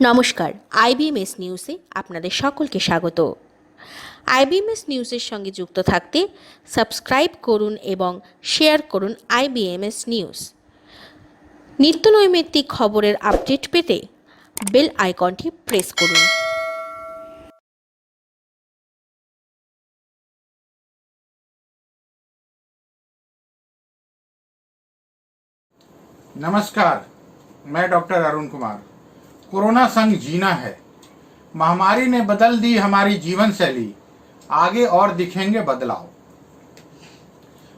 নমস্কার, আইবিএমএস নিউজে আপনাদের সকলকে স্বাগত। আইবিএমএস নিউজের সঙ্গে যুক্ত থাকতে সাবস্ক্রাইব করুন এবং শেয়ার করুন আইবিএমএস নিউজ। নিত্য নৈমিত্তিক খবরের আপডেট পেতে বেল আইকনটি প্রেস করুন। नमस्कार, मैं डॉक्टर अरुण कुमार। कोरोना संग जीना है। महामारी ने बदल दी हमारी जीवन शैली, आगे और दिखेंगे बदलाव।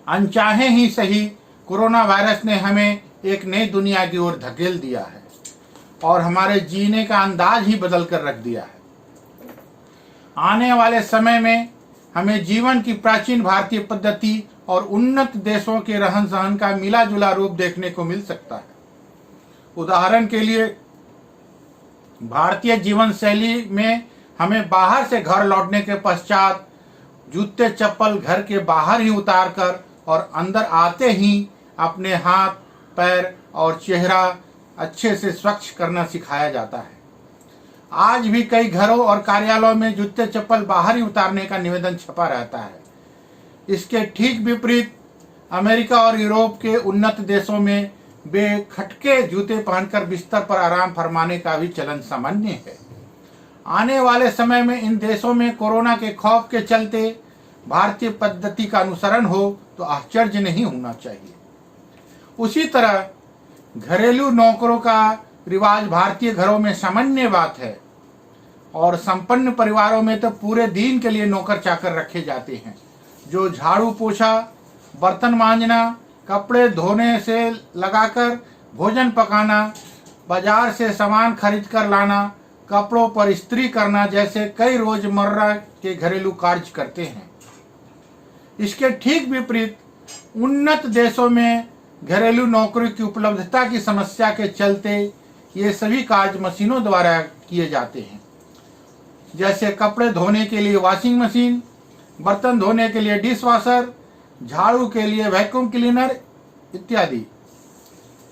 अनचाहे ही सही, कोरोना वायरस ने हमें एक नई दुनिया की ओर धकेल दिया है और हमारे जीने का अंदाज ही बदल कर रख दिया है। आने वाले समय में हमें जीवन की प्राचीन भारतीय पद्धति और उन्नत देशों के रहन सहन का मिला जुला रूप देखने को मिल सकता है। उदाहरण के लिए, भारतीय जीवन शैली में हमें बाहर से घर लौटने के पश्चात जूते चप्पल घर के बाहर ही उतार कर और अंदर आते ही अपने हाथ, पैर और चेहरा अच्छे से स्वच्छ करना सिखाया जाता है। आज भी कई घरों और कार्यालयों में जूते चप्पल बाहर ही उतारने का निवेदन छपा रहता है। इसके ठीक विपरीत अमेरिका और यूरोप के उन्नत देशों में बेखटके जूते पहनकर बिस्तर पर आराम फरमाने का भी चलन सामान्य है। आने वाले समय में इन देशों में कोरोना के खौफ के चलते भारतीय पद्धति का अनुसरण हो तो आश्चर्य नहीं होना चाहिए। उसी तरह घरेलू नौकरों का रिवाज भारतीय घरों में सामान्य बात है और संपन्न परिवारों में तो पूरे दिन के लिए नौकर चाकर रखे जाते हैं, जो झाड़ू पोछा, बर्तन मांजना, कपड़े धोने से लगाकर भोजन पकाना, बाजार से सामान खरीद कर लाना, कपड़ों पर इस्त्री करना जैसे कई रोजमर्रा के घरेलू कार्य करते हैं। इसके ठीक विपरीत उन्नत देशों में घरेलू नौकरी की उपलब्धता की समस्या के चलते ये सभी कार्य मशीनों द्वारा किए जाते हैं, जैसे कपड़े धोने के लिए वॉशिंग मशीन, बर्तन धोने के लिए डिशवॉशर, झाड़ू के लिए वैक्यूम क्लीनर इत्यादि।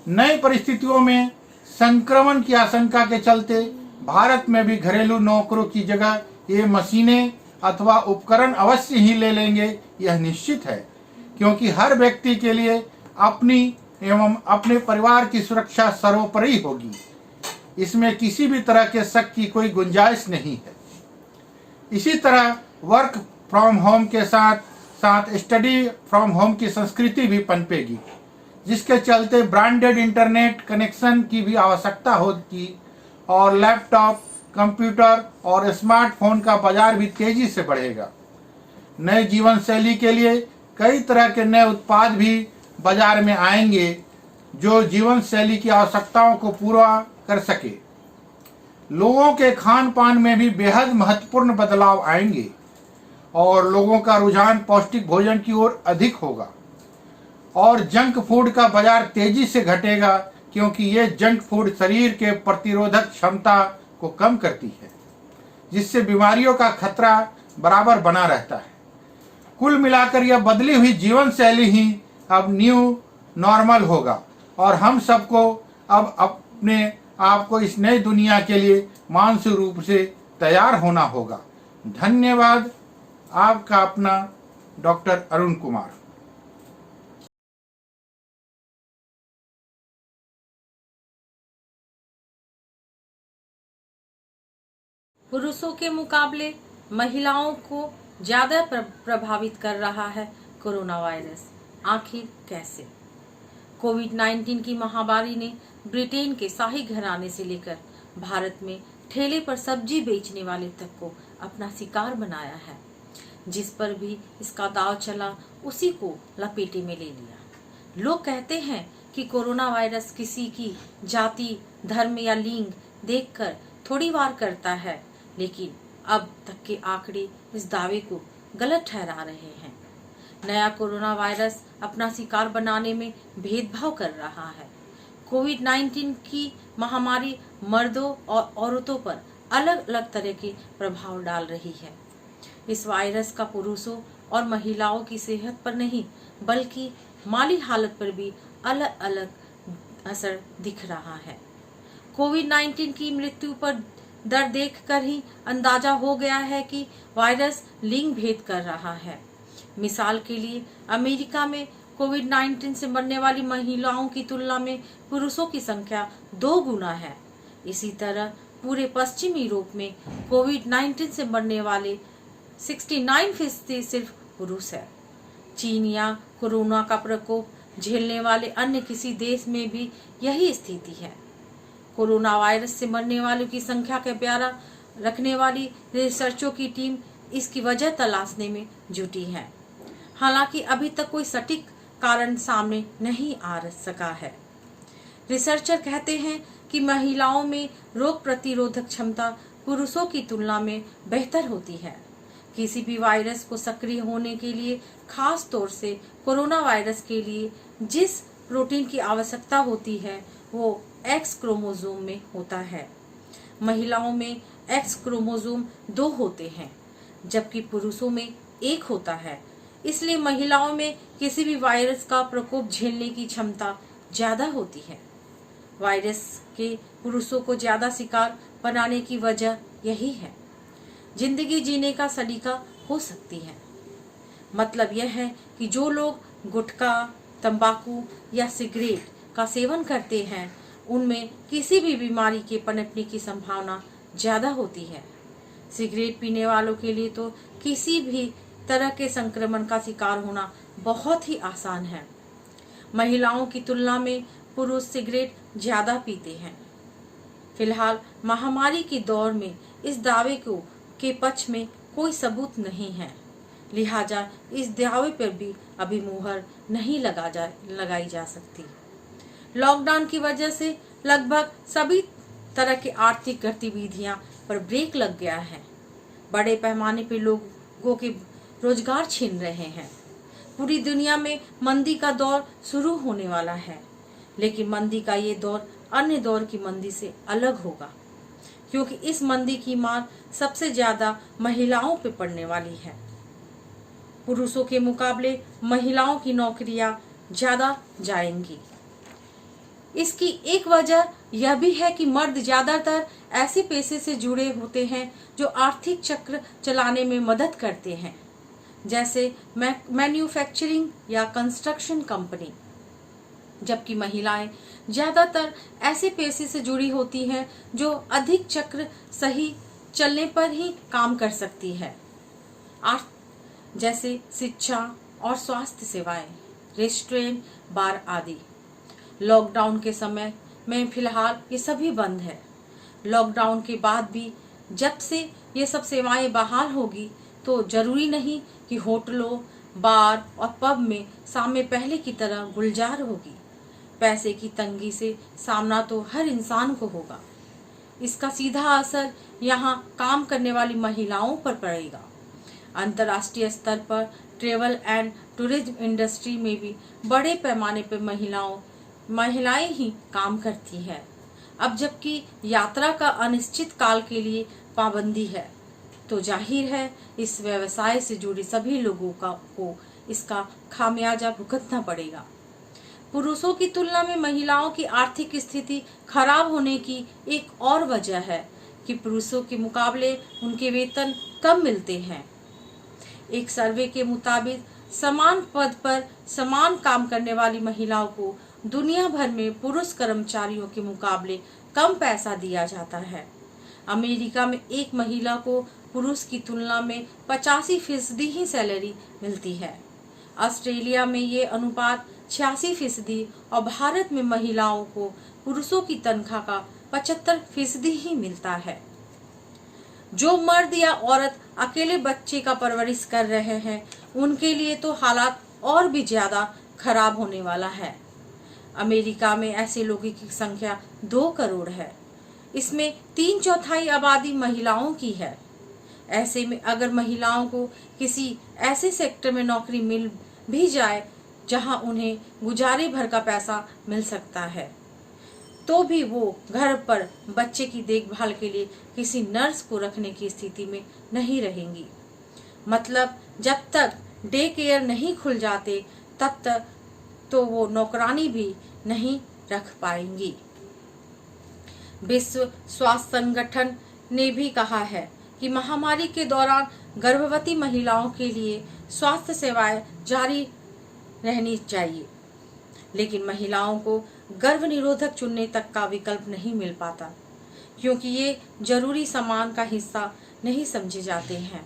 नई परिस्थितियों में संक्रमण की आशंका के चलते भारत में भी घरेलू नौकरों की जगह ये मशीनें अथवा उपकरण अवश्य ही ले लेंगे, यह निश्चित है, क्योंकि हर व्यक्ति के लिए अपनी एवं अपने परिवार की सुरक्षा सर्वोपरि होगी। इसमें किसी भी तरह के शक की कोई गुंजाइश नहीं है। इसी तरह वर्क फ्रॉम होम के साथ साथ स्टडी फ्रॉम होम की संस्कृति भी पनपेगी, जिसके चलते ब्रांडेड इंटरनेट कनेक्शन की भी आवश्यकता होगी और लैपटॉप, कंप्यूटर और स्मार्टफोन का बाजार भी तेजी से बढ़ेगा। नए जीवन शैली के लिए कई तरह के नए उत्पाद भी बाजार में आएंगे, जो जीवन शैली की आवश्यकताओं को पूरा कर सके। लोगों के खान पान में भी बेहद महत्वपूर्ण बदलाव आएंगे और लोगों का रुझान पौष्टिक भोजन की ओर अधिक होगा और जंक फूड का बाजार तेजी से घटेगा, क्योंकि ये जंक फूड शरीर के प्रतिरोधक क्षमता को कम करती है, जिससे बीमारियों का खतरा बराबर बना रहता है। कुल मिलाकर यह बदली हुई जीवन शैली ही अब न्यू नॉर्मल होगा और हम सबको अब अपने आप को इस नई दुनिया के लिए मानसिक रूप से तैयार होना होगा। धन्यवाद। आपका अपना डॉक्टर अरुण कुमार। पुरुषों के मुकाबले महिलाओं को ज्यादा प्रभावित कर रहा है कोरोना वायरस। आखिर कैसे? कोविड-19 की महामारी ने ब्रिटेन के शाही घराने से लेकर भारत में ठेले पर सब्जी बेचने वाले तक को अपना शिकार बनाया है। जिस पर भी इसका दाव चला, उसी को लपेटे में ले लिया। लोग कहते हैं कि कोरोना वायरस किसी की जाति, धर्म या लिंग देखकर थोड़ी वार करता है, लेकिन अब तक के आंकड़े इस दावे को गलत ठहरा रहे हैं। नया कोरोना वायरस अपना शिकार बनाने में भेदभाव कर रहा है। कोविड-19 की महामारी मर्दों और औरतों पर अलग अलग तरह के प्रभाव डाल रही है। इस वायरस का पुरुषों और महिलाओं की सेहत पर नहीं, बल्कि माली हालत पर भी अलग अलग असर दिख रहा है। कोविड-19 की मृत्यु पर दर देखकर ही अंदाजा हो गया है कि वायरस लिंग भेद कर रहा है। मिसाल के लिए अमेरिका में कोविड-19 से मरने वाली महिलाओं की तुलना में पुरुषों की संख्या 2 गुना है। इसी तरह पूरे पश्चिमी यूरोप में कोविड-19 से मरने वाले 69% सिर्फ पुरुष है। चीन या कोरोना का प्रकोप झेलने वाले अन्य किसी देश में भी यही स्थिति है। कोरोना वायरस से मरने वालों की संख्या का ब्यौरा रखने वाली रिसर्चों की टीम इसकी वजह तलाशने में जुटी है। हालांकि अभी तक कोई सटीक कारण सामने नहीं आ सका है। रिसर्चर कहते हैं कि महिलाओं में रोग प्रतिरोधक क्षमता पुरुषों की तुलना में बेहतर होती है। किसी भी वायरस को सक्रिय होने के लिए, खास तौर से कोरोना वायरस के लिए जिस प्रोटीन की आवश्यकता होती है वो एक्स क्रोमोसोम में होता है। महिलाओं में एक्स क्रोमोसोम 2 होते हैं, जबकि पुरुषों में 1 होता है। इसलिए महिलाओं में किसी भी वायरस का प्रकोप झेलने की क्षमता ज्यादा होती है। वायरस के पुरुषों को ज्यादा शिकार बनाने की वजह यही है। जिंदगी जीने का सलीका हो सकती है। मतलब यह है कि जो लोग गुटखा, तंबाकू या सिगरेट का सेवन करते हैं उनमें किसी भी बीमारी के पनपने की संभावना ज्यादा होती है। सिगरेट पीने वालों के लिए तो किसी भी तरह के संक्रमण का शिकार होना बहुत ही आसान है। महिलाओं की तुलना में पुरुष सिगरेट ज्यादा पीते हैं। फिलहाल महामारी के दौर में इस दावे के पक्ष में कोई सबूत नहीं है, लिहाजा इस दावे पर भी अभी मुहर नहीं लगाई जा सकती। लॉकडाउन की वजह से लगभग सभी तरह की आर्थिक गतिविधियां पर ब्रेक लग गया है। बड़े पैमाने पर लोगों के रोजगार छिन रहे हैं। पूरी दुनिया में मंदी का दौर शुरू होने वाला है, लेकिन मंदी का ये दौर अन्य दौर की मंदी से अलग होगा, क्योंकि इस मंदी की मार सबसे ज्यादा महिलाओं पे पड़ने वाली है। पुरुषों के मुकाबले महिलाओं की नौकरियां ज्यादा जाएंगी। इसकी एक वजह यह भी है कि मर्द ज्यादातर ऐसे पेशे से जुड़े होते हैं जो आर्थिक चक्र चलाने में मदद करते हैं, जैसे मैन्युफैक्चरिंग या कंस्ट्रक्शन कंपनी, जबकि महिलाएं ज्यादातर ऐसे पेशे से जुड़ी होती हैं जो अधिक चक्र सही चलने पर ही काम कर सकती है, जैसे शिक्षा और स्वास्थ्य सेवाएं, रेस्टोरेंट, बार आदि। लॉकडाउन के समय में फिलहाल ये सभी बंद है। लॉकडाउन के बाद भी जब से ये सब सेवाएं बहाल होगी तो जरूरी नहीं कि होटलों, बार और पब में सामने पहले की तरह गुलजार होगी। पैसे की तंगी से सामना तो हर इंसान को होगा। इसका सीधा असर यहाँ काम करने वाली महिलाओं पर पड़ेगा। अंतर्राष्ट्रीय स्तर पर ट्रेवल एंड टूरिज्म इंडस्ट्री में भी बड़े पैमाने पर महिलाएं ही काम करती हैं। अब जबकि यात्रा का अनिश्चित काल के लिए पाबंदी है, तो जाहिर है इस व्यवसाय से जुड़े सभी लोगों को इसका खामियाजा भुगतना पड़ेगा। पुरुषों की तुलना में महिलाओं की आर्थिक स्थिति खराब होने की एक और वजह है कि पुरुषों के मुकाबले उनके वेतन कम मिलते हैं। एक सर्वे के मुताबिक समान पद पर समान काम करने वाली महिलाओं को दुनिया भर में पुरुष कर्मचारियों के मुकाबले कम पैसा दिया जाता है। अमेरिका में एक महिला को पुरुष की तुलना में 85% ही सैलरी मिलती है। ऑस्ट्रेलिया में ये अनुपात 86% और भारत में महिलाओं को पुरुषों की तनख्वाह का 75% ही मिलता है। जो मर्द या औरत अकेले बच्चे का परवरिश कर रहे हैं उनके लिए तो हालात और भी ज्यादा खराब होने वाला है। अमेरिका में ऐसे लोगों की संख्या 2 करोड़ है। इसमें 3/4 आबादी महिलाओं की है। ऐसे में अगर महिलाओं को किसी ऐसे सेक्टर में नौकरी मिल भी जाए जहां उन्हें गुजारे भर का पैसा मिल सकता है, तो भी वो घर पर बच्चे की देखभाल के लिए किसी नर्स को रखने की स्थिति में नहीं रहेंगी। मतलब जब तक डे केयर नहीं खुल जाते तब तक तो वो नौकरानी भी नहीं रख पाएंगी। विश्व स्वास्थ्य संगठन ने भी कहा है कि महामारी के दौरान गर्भवती महिलाओं के लिए स्वास्थ्य सेवाएं जारी रहनी चाहिए, लेकिन महिलाओं को गर्भ निरोधक चुनने तक का विकल्प नहीं मिल पाता, क्योंकि ये जरूरी सामान का हिस्सा नहीं समझे जाते हैं।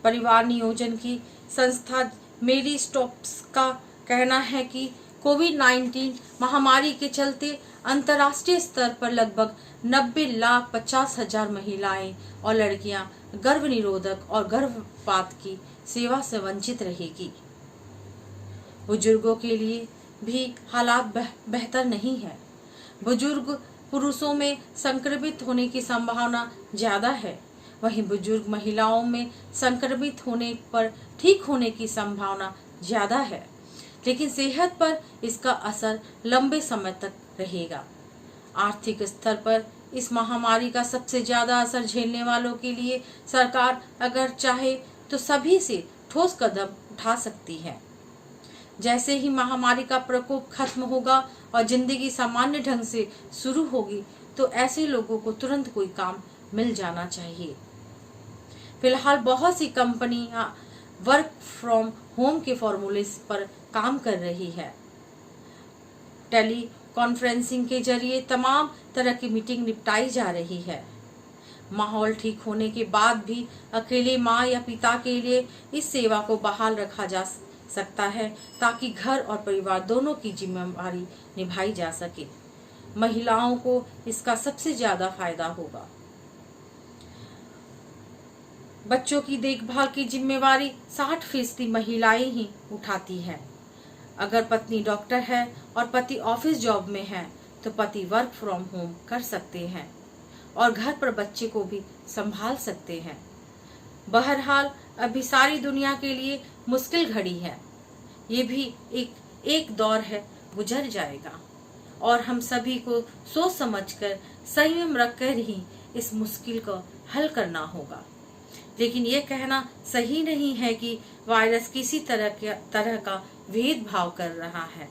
परिवार नियोजन की संस्था मेरी स्टोप्स का कहना है कि कोविड-19 महामारी के चलते अंतर्राष्ट्रीय स्तर पर लगभग 90,50,000 महिलाएं और लड़कियां गर्भ निरोधक और गर्भपात की सेवा से वंचित रहेगी। बुजुर्गों के लिए भी हालात बेहतर नहीं है। बुजुर्ग पुरुषों में संक्रमित होने की संभावना ज्यादा है, वहीं बुजुर्ग महिलाओं में संक्रमित होने पर ठीक होने की संभावना ज्यादा है, लेकिन सेहत पर इसका असर लंबे समय तक रहेगा। आर्थिक स्तर पर इस महामारी का सबसे ज्यादा असर झेलने वालों के लिए सरकार अगर चाहे तो सभी से ठोस कदम उठा सकती है। जैसे ही महामारी का प्रकोप खत्म होगा और जिंदगी सामान्य ढंग से शुरू होगी, तो ऐसे लोगों को तुरंत कोई काम मिल जाना चाहिए। फिलहाल बहुत सी कंपनियां वर्क फ्रॉम होम के फॉर्मूले पर काम कर रही है। टेली कॉन्फ्रेंसिंग के जरिए तमाम तरह की मीटिंग निपटाई जा रही है। माहौल ठीक होने के बाद भी अकेले माँ या पिता के लिए इस सेवा को बहाल रखा जा सकता है, ताकि घर और परिवार दोनों की जिम्मेदारी निभाई जा सके। महिलाओं को इसका सबसे ज्यादा फायदा होगा। बच्चों की देखभाल की जिम्मेवारी 60% महिलाएं ही उठाती हैं। अगर पत्नी डॉक्टर है और पति ऑफिस जॉब में है, तो पति वर्क फ्रॉम होम कर सकते हैं और घर पर बच्चे को भी संभाल सकते हैं। बहरहाल अभी सारी दुनिया के लिए मुश्किल घड़ी है। ये भी एक दौर है, गुजर जाएगा और हम सभी को सोच समझकर संयम रखकर ही इस मुश्किल को हल करना होगा। लेकिन ये कहना सही नहीं है कि वायरस किसी तरह का भेदभाव कर रहा है।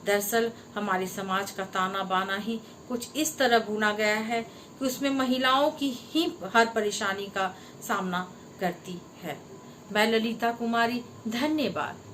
दरअसल हमारे समाज का ताना बाना ही कुछ इस तरह बुना गया है कि उसमें महिलाओं की ही हर परेशानी का सामना करती है। मैं ललिता कुमारी, धन्यवाद।